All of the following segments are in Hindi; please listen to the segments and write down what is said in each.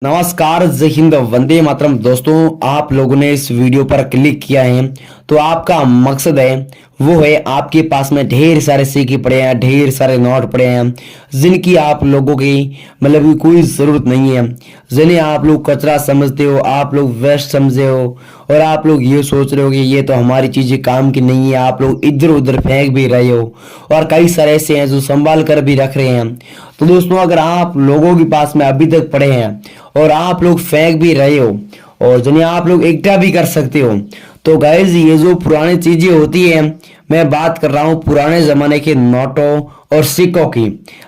नमस्कार, जय हिंद, वंदे मातरम। दोस्तों, आप लोगों ने इस वीडियो पर क्लिक किया है तो आपका मकसद है वो है आपके पास में ढेर सारे सिक्के पड़े हैं, ढेर सारे नोट पड़े हैं जिनकी आप लोगों की मतलब कि कोई ज़रूरत नहीं है, जिन्हें आप लोग कचरा समझते हो, आप लोग वेस्ट समझे हो और आप लोग ये सोच रहे हो कि ये तो हमारी चीज़ें काम की नहीं है। आप लोग इधर उधर फेंक भी रहे हो और कई सारे ऐसे हैं जो संभाल कर भी रख रहे हैं। तो दोस्तों, अगर आप लोगों के पास में अभी तक पड़े हैं और आप लोग फेंक भी रहे हो और जिन्हें आप लोग इकट्ठा भी कर सकते हो, तो गाइज ये जो पुरानी चीजें होती है, मैं बात कर रहा हूँ पुराने जमाने के नोटों और सिक्कों की।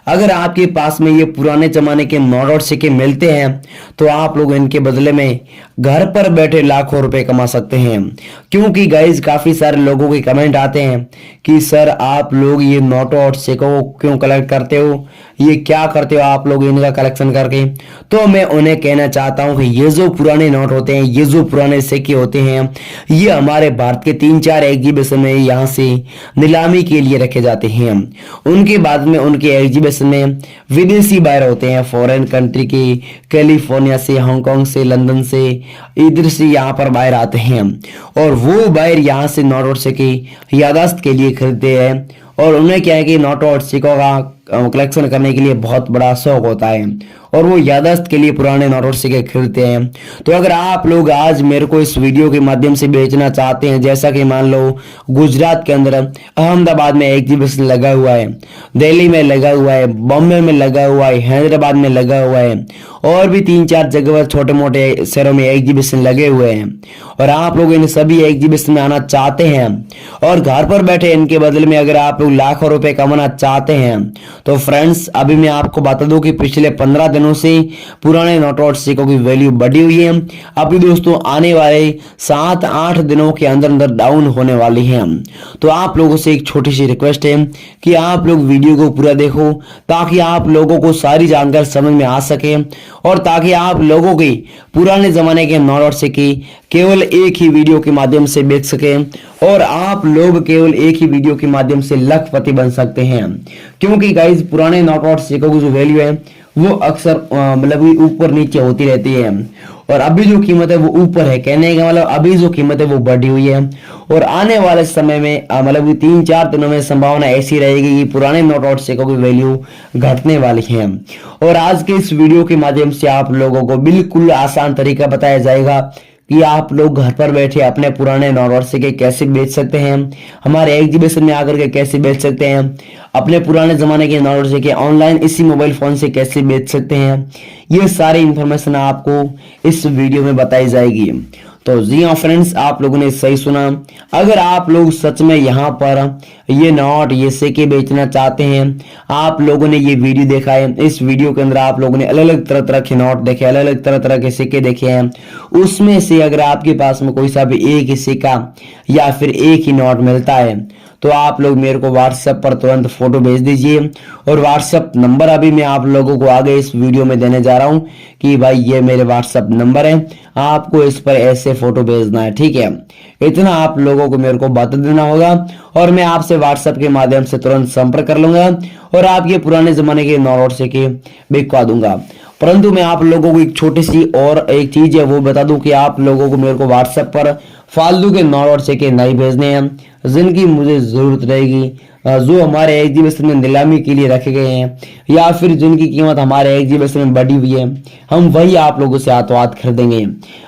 अगर आपके पास में ये पुराने जमाने के नोट और सिक्के मिलते हैं तो आप लोग इनके बदले में घर पर बैठे लाखों रुपए कमा सकते हैं। क्योंकि गाइज काफी सारे लोगों के कमेंट आते हैं कि सर आप लोग ये नोटों और सिक्कों क्यों कलेक्ट करते हो, ये क्या करते हो आप लोग इनका कलेक्शन करके। तो मैं उन्हें कहना चाहता हूं कि ये जो पुराने नोट होते हैं, ये जो पुराने सिक्के होते हैं, ये हमारे भारत के 3-4 एग्जीबिशन में यहाँ से नीलामी के लिए रखे जाते हैं। उनके बाद में उनके एग्जीबिशन में विदेशी बायर होते हैं, फॉरेन कंट्री के, कैलिफोर्निया से, हांगकांग से, लंदन से, इधर से यहाँ पर बायर आते हैं और वो बायर यहाँ से नोट और सिक्के याददाश्त के लिए खरीदते हैं। और उन्हें क्या है कि नोट और सिक्कों का कलेक्शन करने के लिए बहुत बड़ा शौक होता है और वो याददाश्त के लिए पुराने नोट और सिक्के खरीदते हैं। तो अगर आप लोग आज मेरे को इस वीडियो के माध्यम से बेचना चाहते हैं, जैसा कि मान लो गुजरात के अंदर अहमदाबाद में एग्जीबिशन लगा हुआ है, दिल्ली में लगा हुआ है, बॉम्बे में लगा हुआ है, हैदराबाद में लगा हुआ है और भी 3-4 जगह पर छोटे मोटे शहरों में एग्जीबिशन लगे हुए हैं और आप लोग इन सभी एग्जीबिशन में आना चाहते हैं और घर पर बैठे इनके बदले में अगर आप लोग लाखों रुपए कमाना चाहते हैं, तो फ्रेंड्स अभी मैं आपको बता दूं कि पिछले 15 दिनों से पुराने नोट और सिक्कों की वैल्यू बढ़ी हुई है। अभी दोस्तों आने वाले 7-8 दिनों के अंदर अंदर डाउन होने वाली है। तो आप लोगों से एक छोटी सी रिक्वेस्ट है कि आप लोग वीडियो को पूरा देखो ताकि आप लोगों को सारी जानकारी समझ में आ सके और ताकि आप लोगों की पुराने जमाने के नोट और सिक्के केवल एक ही वीडियो के माध्यम से बेच सके और आप लोग केवल एक ही वीडियो के माध्यम से लखपति बन सकते हैं। क्योंकि गाइज पुराने नोट और सिक्कों की जो वैल्यू है वो अक्सर मतलब ऊपर नीचे होती रहती है और अभी जो कीमत है वो ऊपर है, कहने का मतलब अभी जो कीमत है वो बढ़ी हुई है और आने वाले समय में मतलब 3-4 दिनों में संभावना ऐसी रहेगी कि पुराने नोट और सिक्कों की वैल्यू घटने वाली है। और आज के इस वीडियो के माध्यम से आप लोगों को बिल्कुल आसान तरीका बताया जाएगा कि आप लोग घर पर बैठे अपने पुराने नोट और सिक्के कैसे बेच सकते हैं, हमारे एग्जीबिशन में आकर के कैसे बेच सकते हैं, अपने पुराने जमाने के नोट और सिक्के ऑनलाइन इसी मोबाइल फोन से कैसे बेच सकते हैं। ये सारी इंफॉर्मेशन आपको इस वीडियो में बताई जाएगी। तो जी हाँ फ्रेंड्स, आप लोगों ने सही सुना। अगर आप लोग सच में यहाँ पर ये नोट ये सिक्के बेचना चाहते हैं, आप लोगों ने ये वीडियो देखा है, इस वीडियो के अंदर आप लोगों ने अलग अलग तरह तरह के नोट देखे, अलग अलग तरह तरह के सिक्के देखे हैं, उसमें से अगर आपके पास में कोई सा भी एक ही सिक्का या फिर एक ही नोट मिलता है तो आप लोग मेरे को व्हाट्सएप पर तुरंत फोटो भेज दीजिए और व्हाट्सएप नंबर अभी मैं आप लोगों को आगे इस वीडियो में देने जा रहा हूं कि भाई ये मेरे व्हाट्सएप नंबर है, आपको इस पर ऐसे फोटो भेजना है, ठीक है। इतना आप लोगों को मेरे को बता देना होगा और मैं आपसे व्हाट्सएप के माध्यम से तुरंत संपर्क कर लूंगा और आपके पुराने जमाने के नोट सिक्के बिकवा दूंगा। परंतु मैं आप लोगों को एक छोटी सी और एक चीज है वो बता दूं कि आप लोगों को मेरे को व्हाट्सएप पर फालतू के नोट और सिक्के नहीं भेजने हैं जिनकी मुझे जरूरत रहेगी, जो हमारे एग्जीबिशन में नीलामी के लिए रखे गए हैं या फिर जिनकी कीमत हमारे एग्जीबिशन में बढ़ी हुई है, हम वही आप लोगों से हाथों हाथ खरीदेंगे।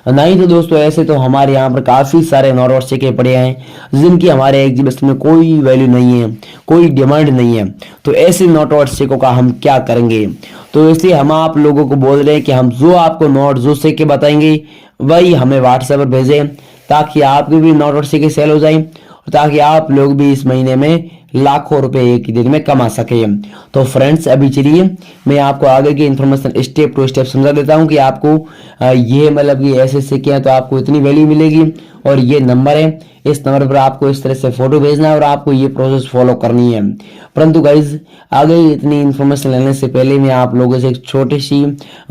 नहीं तो दोस्तों ऐसे तो हमारे यहाँ पर काफी सारे नोट और सिक्के पड़े हैं जिनकी हमारे एग्जीबिशन में कोई वैल्यू नहीं है, कोई डिमांड नहीं है। तो ऐसे नोट और सिक्कों का हम क्या करेंगे? तो इसलिए हम आप लोगों को बोल रहे हैं कि हम जो आपको नोट जो सिक्के बताएंगे वही हमें व्हाट्सएप पर भेजें ताकि आपके भी नोट और सिक्के सेल हो जाए ताकि आप लोग भी इस महीने में लाखों रुपए एक ही दिन में कमा सके। तो फ्रेंड्स अभी चलिए मैं आपको आगे की इंफॉर्मेशन स्टेप टू स्टेप समझा देता हूं कि आपको ये मतलब कि ऐसे सिक्के हैं तो आपको इतनी वैल्यू मिलेगी और ये नंबर है, इस नंबर पर आपको इस तरह से फोटो भेजना है और आपको ये प्रोसेस फॉलो करनी है। परंतु गाइज आगे इतनी इन्फॉर्मेशन लेने से पहले मैं आप लोगों से एक छोटी सी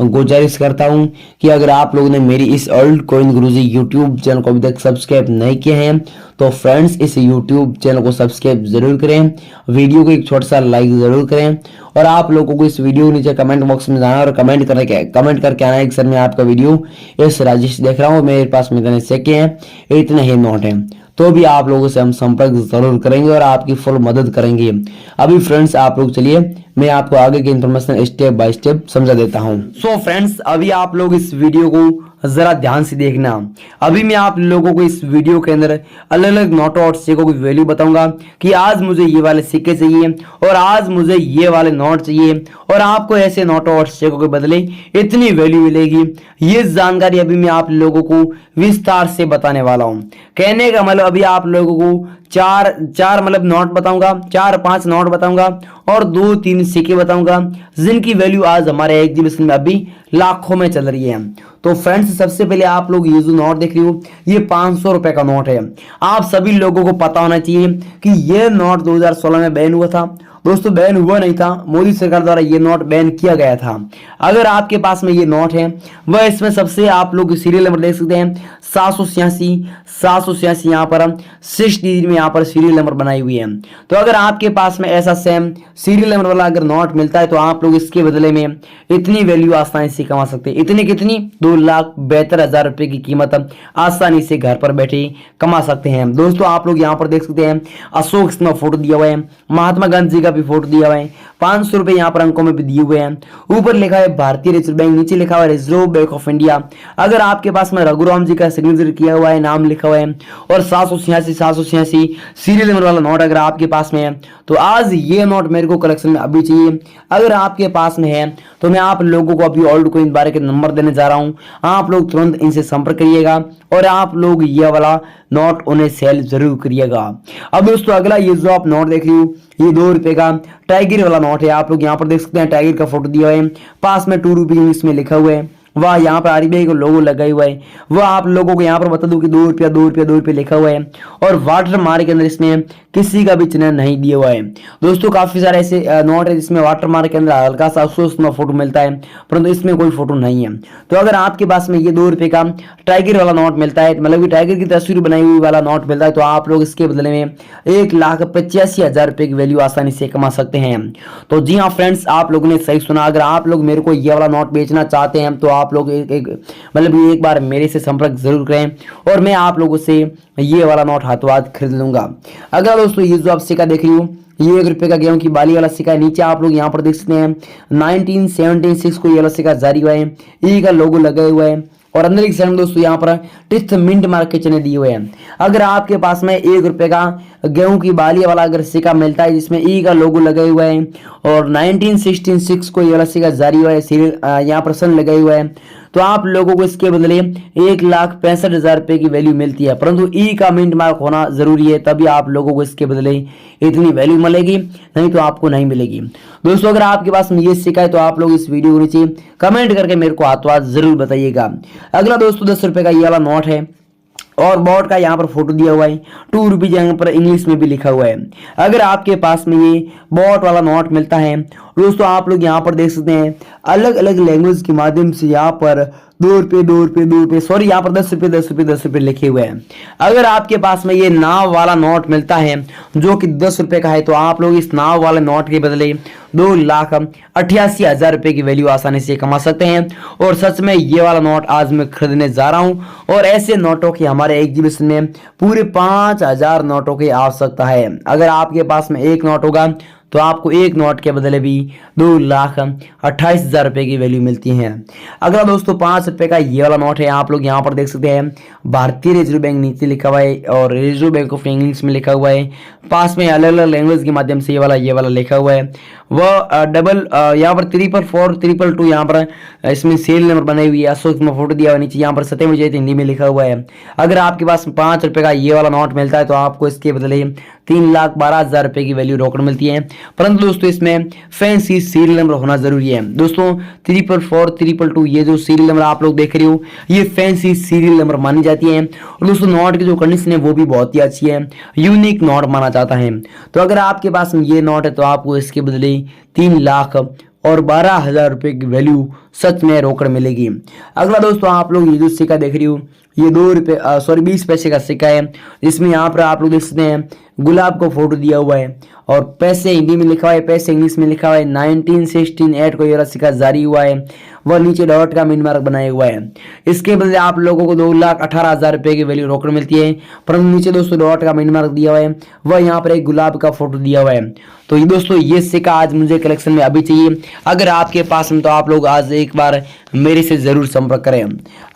गुजारिश करता हूं कि अगर आप लोगों ने मेरी इस ओल्ड कॉइन गुरुजी यूट्यूब चैनल को अभी तक सब्सक्राइब नहीं किया है तो फ्रेंड्स इस यूट्यूब चैनल को सब्सक्राइब जरूर करें, वीडियो को एक छोटा सा लाइक जरूर करें और आप लोगों को इस वीडियो के नीचे कमेंट बॉक्स में जाना और कमेंट करके आना है कि सर मैं आपका वीडियो इस राजेश देख रहा हूँ, मेरे पास में इतने सिक्के हैं, इतने ही नोट हैं, तो भी आप लोगों से हम संपर्क जरूर करेंगे और आपकी फुल मदद करेंगे। अभी फ्रेंड्स आप लोग चलिए मैं आपको आगे की इंफॉर्मेशन स्टेप बाय स्टेप समझा देता हूं। सो फ्रेंड्स अभी आप लोग इस वीडियो को जरा ध्यान से देखना। अभी मैं आप लोगों को इस वीडियो के अंदर अलग अलग नोटों और सिक्कों की वैल्यू बताऊंगा कि आज मुझे ये वाले सिक्के चाहिए और आज मुझे ये वाले नोट चाहिए और आपको ऐसे नोटों और सिक्कों के बदले इतनी वैल्यू मिलेगी। ये जानकारी अभी मैं आप लोगों को विस्तार से बताने वाला हूं। कहने का मतलब अभी आप लोगों को चार मतलब नोट बताऊंगा, 4-5 नोट बताऊंगा और 2-3 सिक्के बताऊंगा जिनकी वैल्यू आज हमारे एग्जीबिशन में अभी लाखों में चल रही है। तो फ्रेंड्स सबसे पहले आप लोग ये जो नोट देख रहे हो ये 500 रुपए का नोट है। आप सभी लोगों को पता होना चाहिए कि ये नोट 2016 में बैन हुआ था। दोस्तों बैन हुआ नहीं था, मोदी सरकार द्वारा ये नोट बैन किया गया था। अगर आपके पास में ये नोट है वह इसमें सबसे आप लोग सीरियल नंबर देख सकते हैं 786 यहाँ पर 6 डिजिट में यहाँ पर सीरियल नंबर बनाई हुई है। तो अगर आपके पास में ऐसा सेम सीरियल नंबर वाला अगर नोट मिलता है तो आप लोग इसके बदले में इतनी वैल्यू आसानी से कमा सकते हैं। इतनी कितनी 2,72,000 रुपए की कीमत आसानी से घर पर बैठे कमा सकते हैं। दोस्तों आप लोग यहाँ पर देख सकते हैं अशोक इसमें फोटो दिया हुआ है, महात्मा गांधी का भी फोटो दिया हुआ है, 500 रुपए यहाँ पर अंकों में भी दिए हुए हैं। ऊपर लिखा है भारतीय रिजर्व बैंक, नीचे लिखा हुआ है रिजर्व बैंक ऑफ इंडिया। अगर आपके पास में रघुराम जी का सिग्नेचर किया हुआ है, नाम लिखा हुआ है और 786 सीरियल नंबर वाला नोट अगर आपके पास में है तो आज ये नोट मेरे को कलेक्शन में अभी चाहिए। अगर आपके पास में है तो मैं आप लोगों को अभी ओल्ड कॉइन बारे के नंबर देने जा रहा हूं, आप लोग तुरंत इनसे संपर्क करिएगा और आप लोग ये वाला नोट उन्हें सेल जरूर करिएगा। अब दोस्तों अगला ये जो आप नोट देख रही हो ये 2 रुपए का टाइगर वाला नोट है। आप लोग यहाँ पर देख सकते हैं टाइगर का फोटो दिया हुआ है, पास में 2 रुपये इंग्लिश में लिखा हुआ है, वह यहाँ पर आरबीआई का लोगो लगा हुआ है। वह आप लोगों को यहाँ पर बता दूं कि 2 रुपया 2 रुपया 2 रुपये लिखा हुआ है और वाटर मार्क के अंदर इसमें किसी का भी चिन्ह नहीं दिया हुआ है। दोस्तों काफी सारे ऐसे नोट है जिसमें वाटर मार्क के अंदर हल्का सा अफसोस में फोटो मिलता है परंतु इसमें कोई फोटो नहीं है। तो अगर आपके पास में ये 2 रुपए का टाइगर वाला नोट मिलता है, मतलब कि टाइगर की तस्वीर बनाई हुई वाला नोट मिलता है, तो आप लोग इसके बदले में 1,85,000 रुपए की वैल्यू आसानी से कमा सकते हैं। तो जी हाँ फ्रेंड्स आप लोगों ने सही सुना। अगर आप लोग मेरे को ये वाला नोट बेचना चाहते हैं तो आप लोग एक बार मेरे से संपर्क जरूर करें और मैं आप लोगों से ये वाला नोट हाथों हाथ खरीद लूंगा। अगर दोस्तों ये जो आप सिक्का देख रही हो ये 1 रुपए का गेहूं की बाली वाला सिक्का है। नीचे आप लोग यहाँ पर देख सकते हैं 1976 को ये वाला सिक्का जारी हुआ है, ई का लोगो लगा हुआ है और अंदर एक साइड में दोस्तों यहाँ पर टिथ मिंट मार्क के चिन्ह दिए हुए हैं। अगर आपके पास में 1 रुपए का गेहूं की बाली वाला अगर सिक्का मिलता है जिसमें ई का लोगो लगा हुआ है और 1966 को ये वाला सिक्का जारी हुआ है, सीरियल यहाँ पर सन लगा हुआ है, तो आप लोगों को इसके बदले 1,65,000 रुपए की वैल्यू मिलती है। परंतु ई का मिंट मार्क होना जरूरी है, तभी आप लोगों को इसके बदले इतनी वैल्यू मिलेगी, नहीं तो आपको नहीं मिलेगी। दोस्तों अगर आपके पास में ये सिक्का है तो आप लोग इस वीडियो को नीचे कमेंट करके मेरे को हाथों हाथ जरूर बताइएगा। अगला दोस्तों 10 रुपए का ये वाला नोट है और बोर्ड का यहाँ पर फोटो दिया हुआ है, 2 रुपीज यहाँ पर इंग्लिश में भी लिखा हुआ है। अगर आपके पास में ये बोर्ड वाला नोट मिलता है दोस्तों आप लोग यहाँ पर देख सकते हैं अलग अलग लैंग्वेज के माध्यम से यहाँ पर 2 रुपये 2 रुपये 2 रुपये सॉरी यहाँ पर 10 रुपये 10 रुपये 10 रुपये लिखे हुए हैं। अगर आपके पास में ये नाव वाला नोट मिलता है जो कि 10 रुपये का है तो आप लोग इस नाव वाले नोट के बदले 2,88,000 रुपए की वैल्यू आसानी से कमा सकते हैं। और सच में ये वाला नोट आज मैं खरीदने जा रहा हूं और ऐसे नोटों की हमारे एग्जीबिशन में पूरे 5,000 नोटों की आवश्यकता है। अगर आपके पास में एक नोट होगा तो आपको एक नोट के बदले भी 2,28,000 रुपए की वैल्यू मिलती है। अगला दोस्तों 5 रुपए का ये वाला नोट है, आप लोग यहाँ पर देख सकते हैं भारतीय रिजर्व बैंक नीचे लिखा हुआ है और रिजर्व बैंक ऑफ इंग्लिश में लिखा हुआ है, पास में अलग अलग लैंग्वेज के माध्यम से ये वाला लिखा हुआ है। वह डबल यहाँ पर 444 222 यहाँ पर इसमें सेल नंबर बनाई हुई है, अशोक में फोटो दिया हुआ है, नीचे यहाँ पर सत्यम विजय हिंदी में लिखा हुआ है। अगर आपके पास 5 रुपए का ये वाला नोट मिलता है तो आपको इसके बदले 3,12,000 रुपए की वैल्यू रोकड़ मिलती है। परंतु दोस्तों इसमें फैंसी सीरियल नंबर होना जरूरी है। दोस्तों 444 222 ये जो सीरियल नंबर आप लोग देख रहे हो ये फैंसी सीरियल नंबर मानी जाती है। और दोस्तों नोट की जो कंडीशन है वो भी बहुत ही अच्छी है, यूनिक नोट माना जाता है। तो अगर आपके पास ये नोट है तो आपको इसके बदले 3,12,000 रुपए की वैल्यू सच में रोकड़ मिलेगी। अगला दोस्तों आप लोग ये जो सिक्का देख रही हो ये 20 पैसे का सिक्का है, जिसमें यहाँ पर आप लोग देख सकते हैं गुलाब का फोटो दिया हुआ है और पैसे हिंदी में लिखा हुआ है, पैसे इंग्लिश में लिखा हुआ है। 1968 को ये सिक्का जारी हुआ है, वह नीचे डॉट का मिन मार्क बनाया हुआ है। इसके बदले आप लोगों को 2,18,000 रुपए की वैल्यू रोकड़ मिलती है, परंतु नीचे दोस्तों डॉट का मिन मार्क दिया हुआ है, वह यहाँ पर एक गुलाब का फोटो दिया हुआ है। तो ये दोस्तों ये सिक्का आज मुझे कलेक्शन में अभी चाहिए। अगर आपके पास है तो आप लोग आज एक बार मेरे से जरूर संपर्क करें।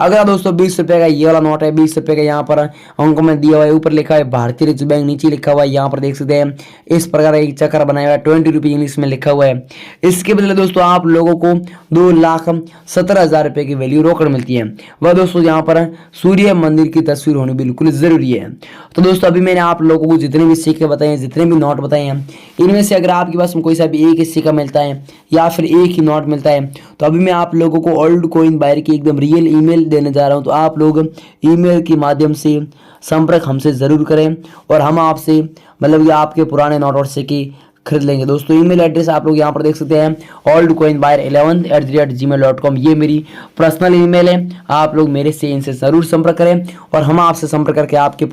अगर दोस्तों 20 रुपए का ये वाला नोट है, 20 रुपए का यहाँ पर अंकों में दिया हुआ है, ऊपर लिखा है भारतीय रिजर्व बैंक, नीचे लिखा हुआ है यहाँ पर देख सकते हैं इस प्रकार एक चक्कर बनाया हुआ है, 20 रुपये इंग्लिश में लिखा हुआ है। इसके बदले दोस्तों आप लोगों को 2,17,000 रुपए की वैल्यू रोकड़ मिलती है। वह दोस्तों यहाँ पर सूर्य मंदिर की तस्वीर होनी बिल्कुल जरूरी है। तो दोस्तों अभी मैंने आप लोगों को जितने भी सिक्के बताए हैं, जितने भी नोट बताए हैं, इनमें से अगर आपके पास कोई सा भी एक ही सिक्का मिलता है या फिर एक ही नोट मिलता है तो अभी मैं आप लोगों को ओल्ड कॉइन बायर की एकदम रियल ईमेल देने जा रहा हूं। तो आप लोग ईमेल के माध्यम से संपर्क हमसे जरूर करें और हम आपसे मतलब कि आपके पुराने नोट और सिक्के खरीद लेंगे। दोस्तों ईमेल एड्रेस आप लोग यहाँ पर देख सकते हैं oldcoinbuyer11@gmail.com, ये मेरी पर्सनल ईमेल है। आप लोग मेरे से इनसे जरूर संपर्क करें और हम आपसे संपर्क करके आपके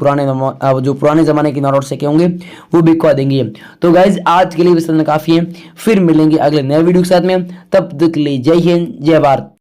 जो पुराने जमाने के नोट और सिक्के होंगे वो बिकवा देंगे। तो गाइज आज के लिए बस इतना काफी है, फिर मिलेंगे अगले नए वीडियो के साथ में। तब तक के लिए जय हिंद जय भारत।